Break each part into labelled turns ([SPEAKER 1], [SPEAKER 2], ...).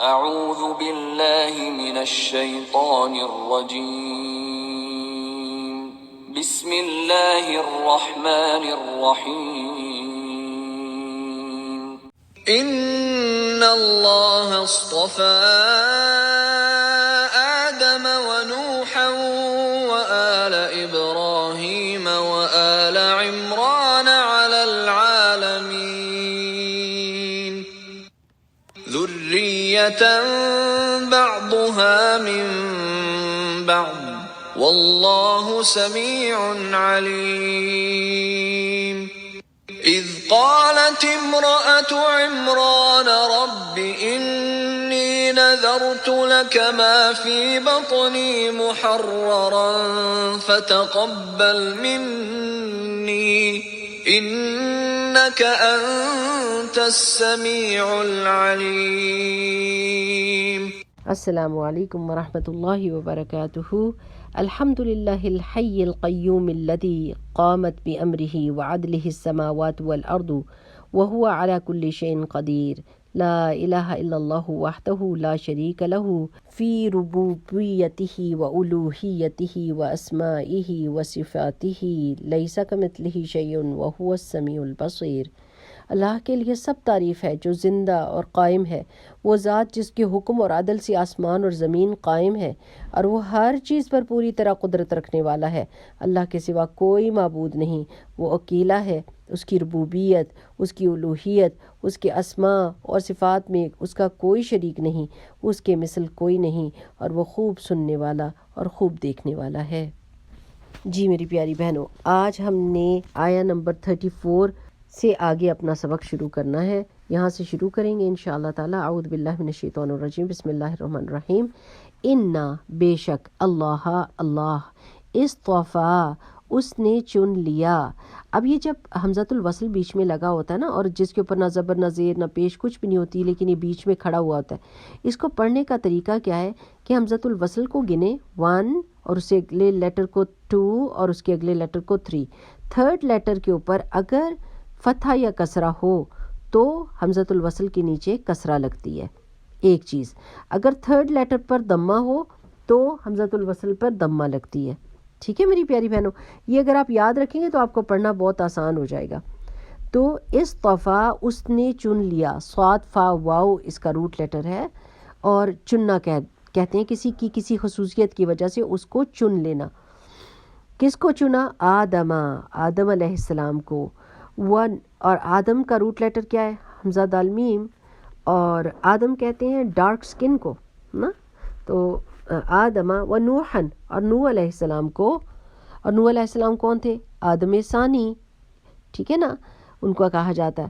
[SPEAKER 1] اعوذ باللہ من الشیطان الرجیم بسم اللہ الرحمن الرحیم ان اللہ اصطفى آدم ونوحا وآل ابراہیم وآل عمران على العالمین ذریة بعضها من بعض واللہ سمیع علیم اذ قالت امرأة عمران رب انی نذرت لك ما في بطني محررا فتقبل مني انك انت السمیع العلیم۔
[SPEAKER 2] السلام علیکم ورحمۃ اللہ وبرکاتہ۔ الحمد للہ الحی القیوم الذی قامت بامرہ وعدلہ السماوات والارض وهو على كل شيء قدیر، لا الہ الا اللہ وحدہ لا شریک لہ فی ربوبیتہ وألوہیتہ واسمائہ وصفاتہ لیس کمثلہ شیء وہو السمیع البصیر۔ اللہ کے لیے سب تعریف ہے جو زندہ اور قائم ہے، وہ ذات جس کے حکم اور عدل سے آسمان اور زمین قائم ہے، اور وہ ہر چیز پر پوری طرح قدرت رکھنے والا ہے۔ اللہ کے سوا کوئی معبود نہیں، وہ اکیلا ہے۔ اس کی ربوبیت، اس کی الوہیت، اس کے اسماء اور صفات میں اس کا کوئی شریک نہیں، اس کے مثل کوئی نہیں، اور وہ خوب سننے والا اور خوب دیکھنے والا ہے۔ جی میری پیاری بہنوں، آج ہم نے آیا نمبر 34 سے آگے اپنا سبق شروع کرنا ہے۔ یہاں سے شروع کریں گے انشاءاللہ تعالی۔ اعوذ باللہ من الشیطان الرجیم، بسم اللہ الرحمن الرحیم۔ انا بے شک، اللہ اصطفیٰ اس نے چن لیا۔ اب یہ جب حمزۃ الوصل بیچ میں لگا ہوتا ہے نا، اور جس کے اوپر نہ زبر نہ زیر نہ پیش کچھ بھی نہیں ہوتی، لیکن یہ بیچ میں کھڑا ہوا ہوتا ہے، اس کو پڑھنے کا طریقہ کیا ہے کہ حمزۃ الوصل کو گنے 1 اور اس سے اگلے لیٹر کو 2 اور اس کے اگلے لیٹر کو 3۔ تھرڈ لیٹر کے اوپر اگر فتحہ یا کسرہ ہو تو حمزۃ الوصل کے نیچے کسرہ لگتی ہے، ایک چیز۔ اگر تھرڈ لیٹر پر ضمہ ہو تو حمزۃ الوصل پر ضمہ لگتی ہے۔ ٹھیک ہے میری پیاری بہنوں، یہ اگر آپ یاد رکھیں گے تو آپ کو پڑھنا بہت آسان ہو جائے گا۔ تو اصطفیٰ اس نے چن لیا، صاد فا واو اس کا روٹ لیٹر ہے، اور چننا کہتے ہیں کسی کی کسی خصوصیت کی وجہ سے اس کو چن لینا۔ کس کو چنا؟ آدم علیہ السلام کو۔ اور آدم کا روٹ لیٹر کیا ہے؟ حمزہ دال میم، اور آدم کہتے ہیں ڈارک سکن کو نا، تو آدم و نوحن، اور نوح علیہ السلام کو، اور نوح علیہ السلام کون تھے؟ آدم ثانی، ٹھیک ہے نا، ان کو کہا جاتا ہے،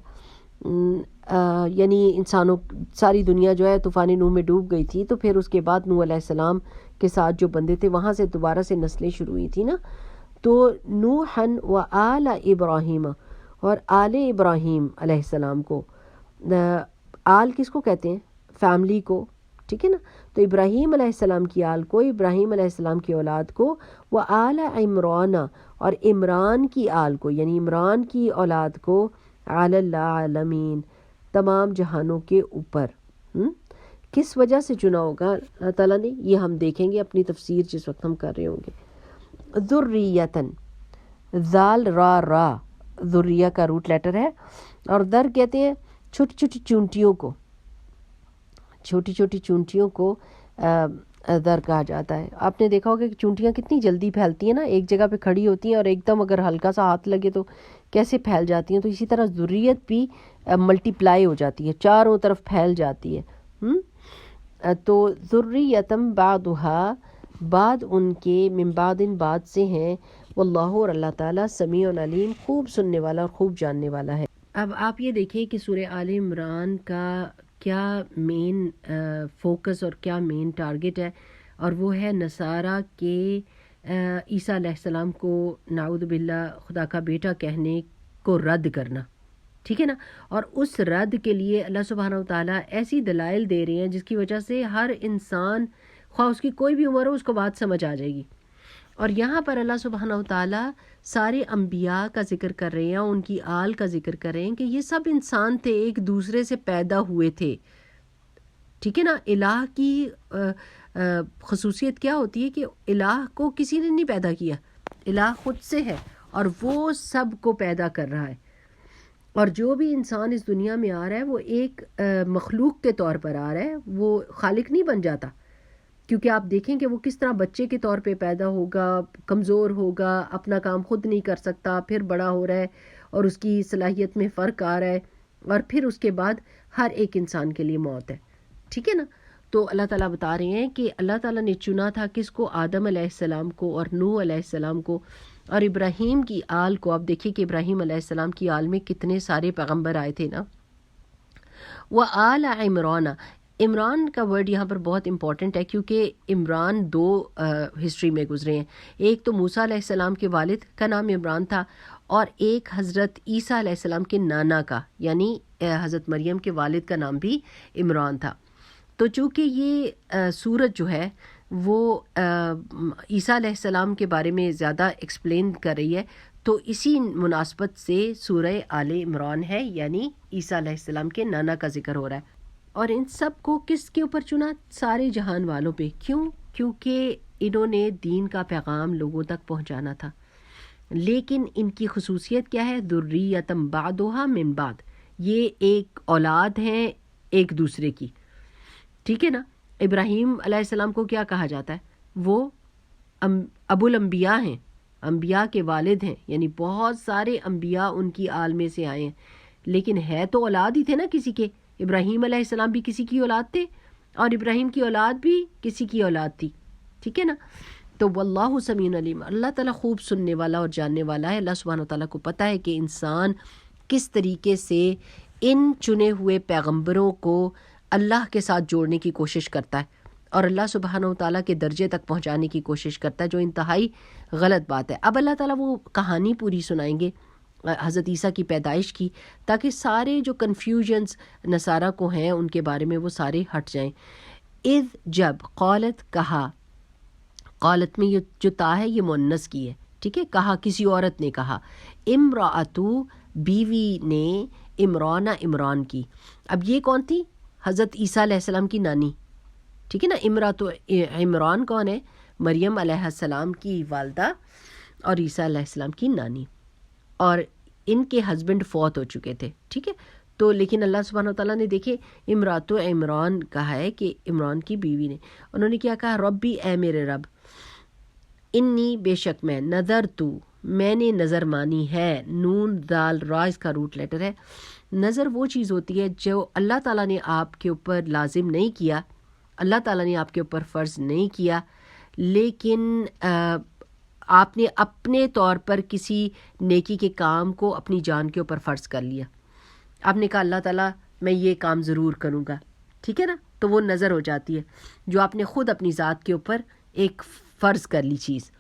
[SPEAKER 2] یعنی انسانوں ساری دنیا جو ہے طوفان نوح میں ڈوب گئی تھی، تو پھر اس کے بعد نوح علیہ السلام کے ساتھ جو بندے تھے وہاں سے دوبارہ سے نسلیں شروع ہوئی تھی نا، تو نوحن و آل ابراہیم، اور آل ابراہیم علیہ السلام کو۔ آل کس کو کہتے ہیں؟ فیملی کو، ٹھیک ہے نا، تو ابراہیم علیہ السلام کی آل کو، ابراہیم علیہ السلام کی اولاد کو، وہ آل عمران، اور عمران کی آل کو، یعنی عمران کی اولاد کو، علی العالمین تمام جہانوں کے اوپر۔ کس وجہ سے چنا ہوگا اللہ تعالیٰ نے، یہ ہم دیکھیں گے اپنی تفسیر جس وقت ہم کر رہے ہوں گے۔ ذریتن، ذال را ذریہ کا روٹ لیٹر ہے، اور در کہتے ہیں چھوٹی چھوٹی چونٹیوں کو، چھوٹی چھوٹی چونٹیوں کو در کہا جاتا ہے۔ آپ نے دیکھا ہوگا کہ چونٹیاں کتنی جلدی پھیلتی ہیں نا، ایک جگہ پہ کھڑی ہوتی ہیں اور ایک دم اگر ہلکا سا ہاتھ لگے تو کیسے پھیل جاتی ہیں، تو اسی طرح ذریت بھی ملٹی پلائی ہو جاتی ہے، چاروں طرف پھیل جاتی ہے۔ تو ذریتم بعدھا، بعد ان کے، من بعد بعد سے ہیں، واللہ اور اللہ تعالیٰ سمیع علیم خوب سننے والا اور خوب جاننے والا ہے۔ اب آپ یہ دیکھیں کہ سورہ آل عمران کا کیا مین فوکس اور کیا مین ٹارگٹ ہے، اور وہ ہے نصارہ کے عیسیٰ علیہ السلام کو نعوذ باللہ خدا کا بیٹا کہنے کو رد کرنا، ٹھیک ہے نا، اور اس رد کے لیے اللہ سبحانہ و تعالیٰ ایسی دلائل دے رہے ہیں جس کی وجہ سے ہر انسان، خواہ اس کی کوئی بھی عمر ہو، اس کو بات سمجھ آ جائے گی۔ اور یہاں پر اللہ سبحانہ و تعالیٰ سارے انبیاء کا ذکر کر رہے ہیں، ان کی آل کا ذکر کر رہے ہیں کہ یہ سب انسان تھے، ایک دوسرے سے پیدا ہوئے تھے، ٹھیک ہے نا. الہ کی خصوصیت کیا ہوتی ہے کہ الہ کو کسی نے نہیں پیدا کیا، الہ خود سے ہے اور وہ سب کو پیدا کر رہا ہے. اور جو بھی انسان اس دنیا میں آ رہا ہے وہ ایک مخلوق کے طور پر آ رہا ہے، وہ خالق نہیں بن جاتا. کیونکہ آپ دیکھیں کہ وہ کس طرح بچے کے طور پہ پیدا ہوگا، کمزور ہوگا، اپنا کام خود نہیں کر سکتا، پھر بڑا ہو رہا ہے اور اس کی صلاحیت میں فرق آ رہا ہے، اور پھر اس کے بعد ہر ایک انسان کے لیے موت ہے. ٹھیک ہے نا. تو اللہ تعالیٰ بتا رہے ہیں کہ اللہ تعالیٰ نے چنا تھا کس کو؟ آدم علیہ السلام کو اور نوح علیہ السلام کو اور ابراہیم کی آل کو. آپ دیکھیے کہ ابراہیم علیہ السلام کی آل میں کتنے سارے پیغمبر آئے تھے نا. وآل عمران، عمران کا ورڈ یہاں پر بہت امپورٹنٹ ہے کیونکہ عمران دو ہسٹری میں گزرے ہیں. ایک تو موسیٰ علیہ السلام کے والد کا نام عمران تھا اور ایک حضرت عیسیٰ علیہ السلام کے نانا کا یعنی حضرت مریم کے والد کا نام بھی عمران تھا. تو چونکہ یہ سورت جو ہے وہ عیسیٰ علیہ السلام کے بارے میں زیادہ ایکسپلین کر رہی ہے، تو اسی مناسبت سے سورہ آل عمران ہے، یعنی عیسیٰ علیہ السلام کے نانا کا ذکر ہو رہا ہے. اور ان سب کو کس کے اوپر چنا؟ سارے جہان والوں پہ. کیوں؟ کیونکہ انہوں نے دین کا پیغام لوگوں تک پہنچانا تھا. لیکن ان کی خصوصیت کیا ہے؟ ذریۃ بعضھا من بعض، یہ ایک اولاد ہیں ایک دوسرے کی. ٹھیک ہے نا. ابراہیم علیہ السلام کو کیا کہا جاتا ہے؟ وہ ابو الانبیاء ہیں، انبیاء کے والد ہیں، یعنی بہت سارے انبیاء ان کی آل میں سے آئے ہیں. لیکن ہے تو اولاد ہی تھے نا کسی کے. ابراہیم علیہ السلام بھی کسی کی اولاد تھے اور ابراہیم کی اولاد بھی کسی کی اولاد تھی. ٹھیک ہے نا. تو واللہ سمیع علیم، اللہ تعالیٰ خوب سننے والا اور جاننے والا ہے. اللہ سبحانہ وتعالیٰ کو پتہ ہے کہ انسان کس طریقے سے ان چنے ہوئے پیغمبروں کو اللہ کے ساتھ جوڑنے کی کوشش کرتا ہے اور اللہ سبحانہ وتعالیٰ کے درجے تک پہنچانے کی کوشش کرتا ہے، جو انتہائی غلط بات ہے. اب اللہ تعالیٰ وہ کہانی پوری سنائیں گے حضرت عیسیٰ کی پیدائش کی، تاکہ سارے جو کنفیوژنز نصارہ کو ہیں ان کے بارے میں وہ سارے ہٹ جائیں. اذ جب، قالت کہا، قالت میں یہ جو تا ہے یہ مؤنث کی ہے. ٹھیک ہے. کہا کسی عورت نے کہا، امرأتو بیوی نے، عمران کی. اب یہ کون تھی؟ حضرت عیسیٰ علیہ السلام کی نانی. ٹھیک ہے نا. امرأتو عمران کون ہے؟ مریم علیہ السلام کی والدہ اور عیسیٰ علیہ السلام کی نانی، اور ان کے ہسبینڈ فوت ہو چکے تھے. ٹھیک ہے. تو لیکن اللہ سبحانہ وتعالیٰ نے دیکھے امرأتو عمران کہا ہے کہ عمران کی بیوی نے، انہوں نے کیا کہا؟ ربی، اے میرے رب، انی بے شک میں، نظر تو میں نے نظر مانی ہے. نون دال را اس کا روٹ لیٹر ہے. نظر وہ چیز ہوتی ہے جو اللہ تعالیٰ نے آپ کے اوپر لازم نہیں کیا، اللہ تعالیٰ نے آپ کے اوپر فرض نہیں کیا، لیکن آپ نے اپنے طور پر کسی نیکی کے کام کو اپنی جان کے اوپر فرض کر لیا. آپ نے کہا اللہ تعالیٰ میں یہ کام ضرور کروں گا. ٹھیک ہے نا. تو وہ نظر ہو جاتی ہے جو آپ نے خود اپنی ذات کے اوپر ایک فرض کر لی چیز.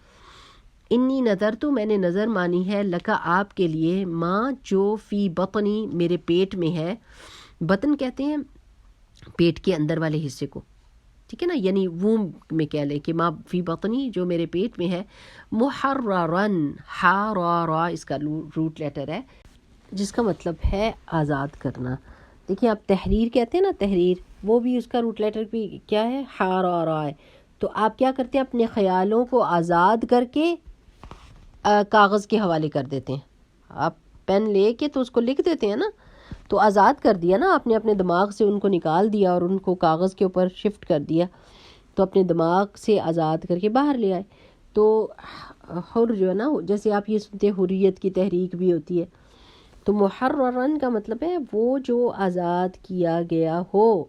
[SPEAKER 2] انی نظر تو میں نے نظر مانی ہے، لکا آپ کے لیے، ماں جو فی بطنی میرے پیٹ میں ہے. بطن کہتے ہیں پیٹ کے اندر والے حصے کو. ٹھیک ہے نا. یعنی ووم میں کہہ لیں کہ ماں فی بطنی جو میرے پیٹ میں ہے. محررن، ہا را را اس کا روٹ لیٹر ہے جس کا مطلب ہے آزاد کرنا. دیکھیں آپ تحریر کہتے ہیں نا، تحریر، وہ بھی اس کا روٹ لیٹر بھی کیا ہے؟ ہا را را ہے. تو آپ کیا کرتے ہیں؟ اپنے خیالوں کو آزاد کر کے کاغذ کے حوالے کر دیتے ہیں. آپ پین لے کے تو اس کو لکھ دیتے ہیں نا، تو آزاد کر دیا نا آپ نے، اپنے دماغ سے ان کو نکال دیا اور ان کو کاغذ کے اوپر شفٹ کر دیا، تو اپنے دماغ سے آزاد کر کے باہر لے آئے. تو حر جو ہے نا، جیسے آپ یہ سنتے ہیں حریت کی تحریک بھی ہوتی ہے، تو محررن کا مطلب ہے وہ جو آزاد کیا گیا ہو.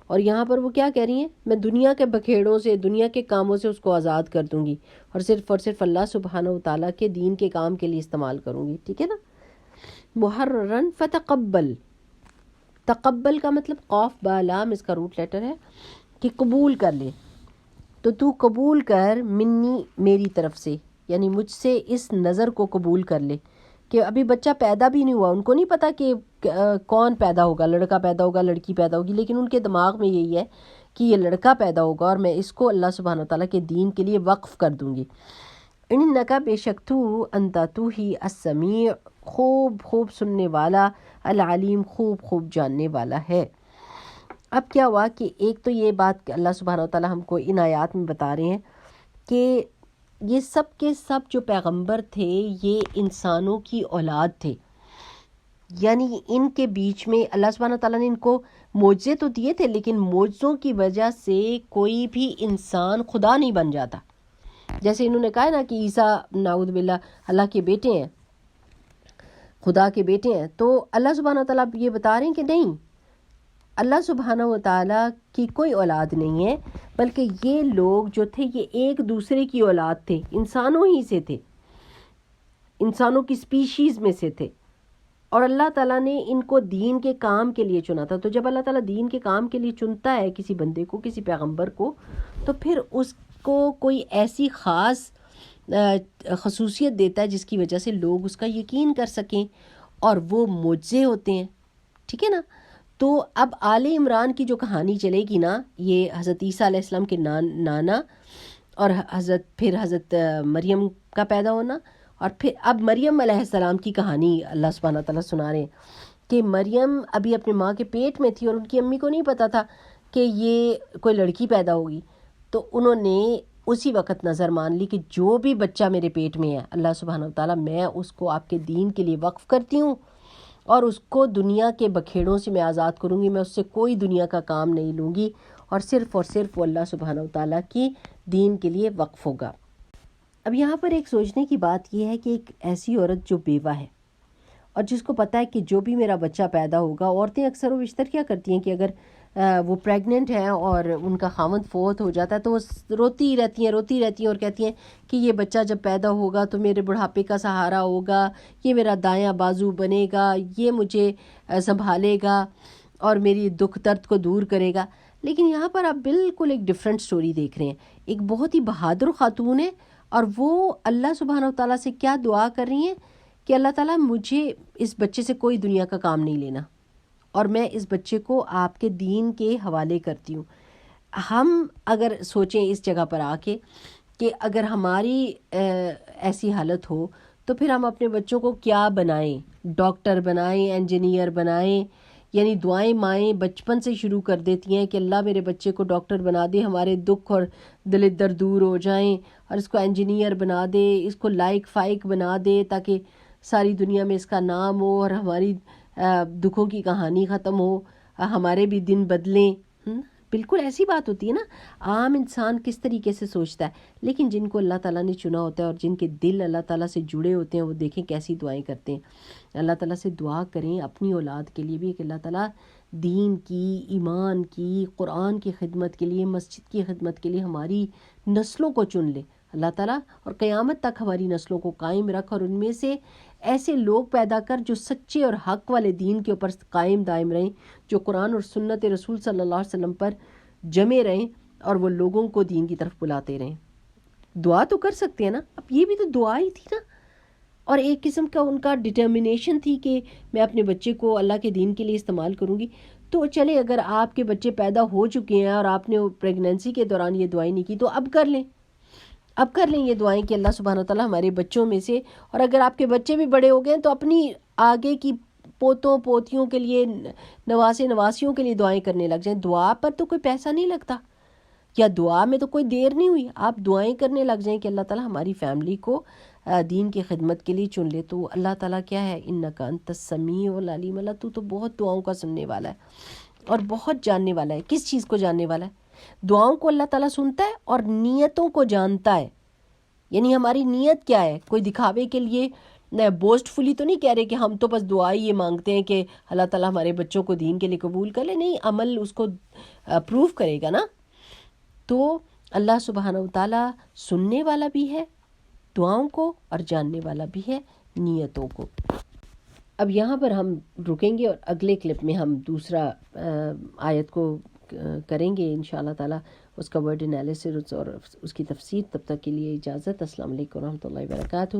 [SPEAKER 2] اور یہاں پر وہ کیا کہہ رہی ہیں؟ میں دنیا کے بکھیڑوں سے، دنیا کے کاموں سے اس کو آزاد کر دوں گی اور صرف اللہ سبحانہ وتعالیٰ کے دین کے کام کے لیے استعمال کروں گی. ٹھیک ہے نا. محررن فتقبل، تقبل کا مطلب قاف با لام اس کا روٹ لیٹر ہے کہ قبول کر لے. تو تو قبول کر، منی میری طرف سے، یعنی مجھ سے اس نظر کو قبول کر لے. کہ ابھی بچہ پیدا بھی نہیں ہوا، ان کو نہیں پتا کہ کون پیدا ہوگا، لڑکا پیدا ہوگا لڑکی پیدا ہوگی، لیکن ان کے دماغ میں یہی ہے کہ یہ لڑکا پیدا ہوگا اور میں اس کو اللہ سبحانہ وتعالیٰ کے دین کے لیے وقف کر دوں گی. انکا بے شک تو، انتا تو ہی، السمیع خوب خوب سننے والا، العلیم خوب خوب جاننے والا ہے. اب کیا ہوا کہ ایک تو یہ بات اللہ سبحانہ وتعالیٰ ہم کو ان آیات میں بتا رہے ہیں کہ یہ سب کے سب جو پیغمبر تھے یہ انسانوں کی اولاد تھے، یعنی ان کے بیچ میں اللہ سبحانہ تعالیٰ نے ان کو معجزے تو دیے تھے، لیکن معجزوں کی وجہ سے کوئی بھی انسان خدا نہیں بن جاتا. جیسے انہوں نے کہا نا کہ عیسیٰ نعوذ باللہ اللہ کے بیٹے ہیں، خدا کے بیٹے ہیں، تو اللہ سبحانہ تعالیٰ یہ بتا رہے ہیں کہ نہیں، اللہ سبحانہ و تعالیٰ کی کوئی اولاد نہیں ہے، بلکہ یہ لوگ جو تھے یہ ایک دوسرے کی اولاد تھے، انسانوں ہی سے تھے، انسانوں کی سپیشیز میں سے تھے، اور اللہ تعالیٰ نے ان کو دین کے کام کے لیے چنا تھا. تو جب اللہ تعالیٰ دین کے کام کے لیے چنتا ہے کسی بندے کو، کسی پیغمبر کو، تو پھر اس کو کوئی ایسی خاص خصوصیت دیتا ہے جس کی وجہ سے لوگ اس کا یقین کر سکیں، اور وہ معجزے ہوتے ہیں. ٹھیک ہے نا؟ تو اب آل عمران کی جو کہانی چلے گی نا، یہ حضرت عیسیٰ علیہ السلام کے نانا اور پھر حضرت مریم کا پیدا ہونا، اور پھر اب مریم علیہ السلام کی کہانی اللہ سبحانہ تعالیٰ سنا رہے ہیں کہ مریم ابھی اپنے ماں کے پیٹ میں تھی اور ان کی امی کو نہیں پتا تھا کہ یہ کوئی لڑکی پیدا ہوگی. تو انہوں نے اسی وقت نظر مان لی کہ جو بھی بچہ میرے پیٹ میں ہے اللہ سبحانہ تعالیٰ میں اس کو آپ کے دین کے لیے وقف کرتی ہوں، اور اس کو دنیا کے بکھیڑوں سے میں آزاد کروں گی، میں اس سے کوئی دنیا کا کام نہیں لوں گی، اور صرف وہ اللہ سبحانہ تعالیٰ کی دین کے لیے وقف ہوگا. اب یہاں پر ایک سوچنے کی بات یہ ہے کہ ایک ایسی عورت جو بیوہ ہے اور جس کو پتہ ہے کہ جو بھی میرا بچہ پیدا ہوگا، عورتیں اکثر و بیشتر کیا کرتی ہیں کہ اگر وہ پریگننٹ ہیں اور ان کا خاوند فوت ہو جاتا ہے تو وہ روتی رہتی ہیں اور کہتی ہیں کہ یہ بچہ جب پیدا ہوگا تو میرے بڑھاپے کا سہارا ہوگا، یہ میرا دایاں بازو بنے گا، یہ مجھے سنبھالے گا اور میری دکھ درد کو دور کرے گا. لیکن یہاں پر آپ بالکل ایک ڈیفرنٹ سٹوری دیکھ رہے ہیں. ایک بہت ہی بہادر خاتون ہے، اور وہ اللہ سبحانہ و تعالیٰ سے کیا دعا کر رہی ہیں کہ اللہ تعالیٰ مجھے اس بچے سے کوئی دنیا کا کام نہیں لینا، اور میں اس بچے کو آپ کے دین کے حوالے کرتی ہوں. ہم اگر سوچیں اس جگہ پر آ کے کہ اگر ہماری ایسی حالت ہو تو پھر ہم اپنے بچوں کو کیا بنائیں؟ ڈاکٹر بنائیں، انجینئر بنائیں؟ یعنی دعائیں مائیں بچپن سے شروع کر دیتی ہیں کہ اللہ میرے بچے کو ڈاکٹر بنا دے، ہمارے دکھ اور دل درد دور ہو جائیں، اور اس کو انجینئر بنا دے، اس کو لائق فائق بنا دے تاکہ ساری دنیا میں اس کا نام ہو اور ہماری دکھوں کی کہانی ختم ہو، ہمارے بھی دن بدلیں. بالکل ایسی بات ہوتی ہے نا. عام انسان کس طریقے سے سوچتا ہے، لیکن جن کو اللہ تعالیٰ نے چنا ہوتا ہے اور جن کے دل اللہ تعالیٰ سے جڑے ہوتے ہیں وہ دیکھیں کیسی دعائیں کرتے ہیں. اللہ تعالیٰ سے دعا کریں اپنی اولاد کے لیے بھی کہ اللہ تعالیٰ دین کی، ایمان کی، قرآن کی خدمت کے لیے، مسجد کی خدمت کے لیے ہماری نسلوں کو چن لے اللہ تعالیٰ، اور قیامت تک ہماری نسلوں کو قائم رکھ، اور ان میں سے ایسے لوگ پیدا کر جو سچے اور حق والے دین کے اوپر قائم دائم رہیں، جو قرآن اور سنت رسول صلی اللہ علیہ وسلم پر جمے رہیں اور وہ لوگوں کو دین کی طرف بلاتے رہیں. دعا تو کر سکتے ہیں نا. اب یہ بھی تو دعا ہی تھی نا، اور ایک قسم کا ان کا ڈٹرمنیشن تھی کہ میں اپنے بچے کو اللہ کے دین کے لیے استعمال کروں گی. تو چلے اگر آپ کے بچے پیدا ہو چکے ہیں اور آپ نے پریگننسی کے دوران یہ دعائیں نہیں کی تو اب کر لیں یہ دعائیں کہ اللہ سبحانہ وتعالیٰ ہمارے بچوں میں سے، اور اگر آپ کے بچے بھی بڑے ہو گئے تو اپنی آگے کی پوتوں پوتیوں کے لیے، نواسیوں کے لیے دعائیں کرنے لگ جائیں. دعا پر تو کوئی پیسہ نہیں لگتا، یا دعا میں تو کوئی دیر نہیں ہوئی، آپ دعائیں کرنے لگ جائیں کہ اللہ تعالیٰ ہماری فیملی کو دین کی خدمت کے لیے چن لے. تو اللہ تعالیٰ کیا ہے، انک انت السمیع العلیم، اللہ تو بہت دعاؤں کا سننے والا ہے اور بہت جاننے والا ہے. کس چیز کو جاننے والا ہے؟ دعاؤں کو اللہ تعالیٰ سنتا ہے اور نیتوں کو جانتا ہے. یعنی ہماری نیت کیا ہے، کوئی دکھاوے کے لیے بوسٹ فلی تو نہیں کہہ رہے کہ ہم تو بس دعا ہی یہ مانگتے ہیں کہ اللہ تعالیٰ ہمارے بچوں کو دین کے لیے قبول کر لے. نہیں، عمل اس کو پروو کرے گا نا. تو اللہ سبحانہ وتعالیٰ سننے والا بھی ہے دعاؤں کو اور جاننے والا بھی ہے نیتوں کو. اب یہاں پر ہم رکیں گے اور اگلے کلپ میں ہم دوسرا آیت کو کریں گے انشاءاللہ تعالیٰ، اس کا ورڈ انالیسس اور اس کی تفسیر. تب تک کے لیے اجازت. السلام علیکم ورحمۃ اللہ وبرکاتہ.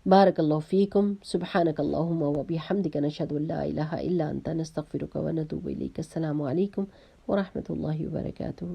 [SPEAKER 2] بارک اللہ فیکم. سبحانک اللہم وبحمدک، نشہد ان لا الہ الا انت، نستغفرک ونتوب الیک. السلام علیکم ورحمۃ اللہ وبرکاتہ.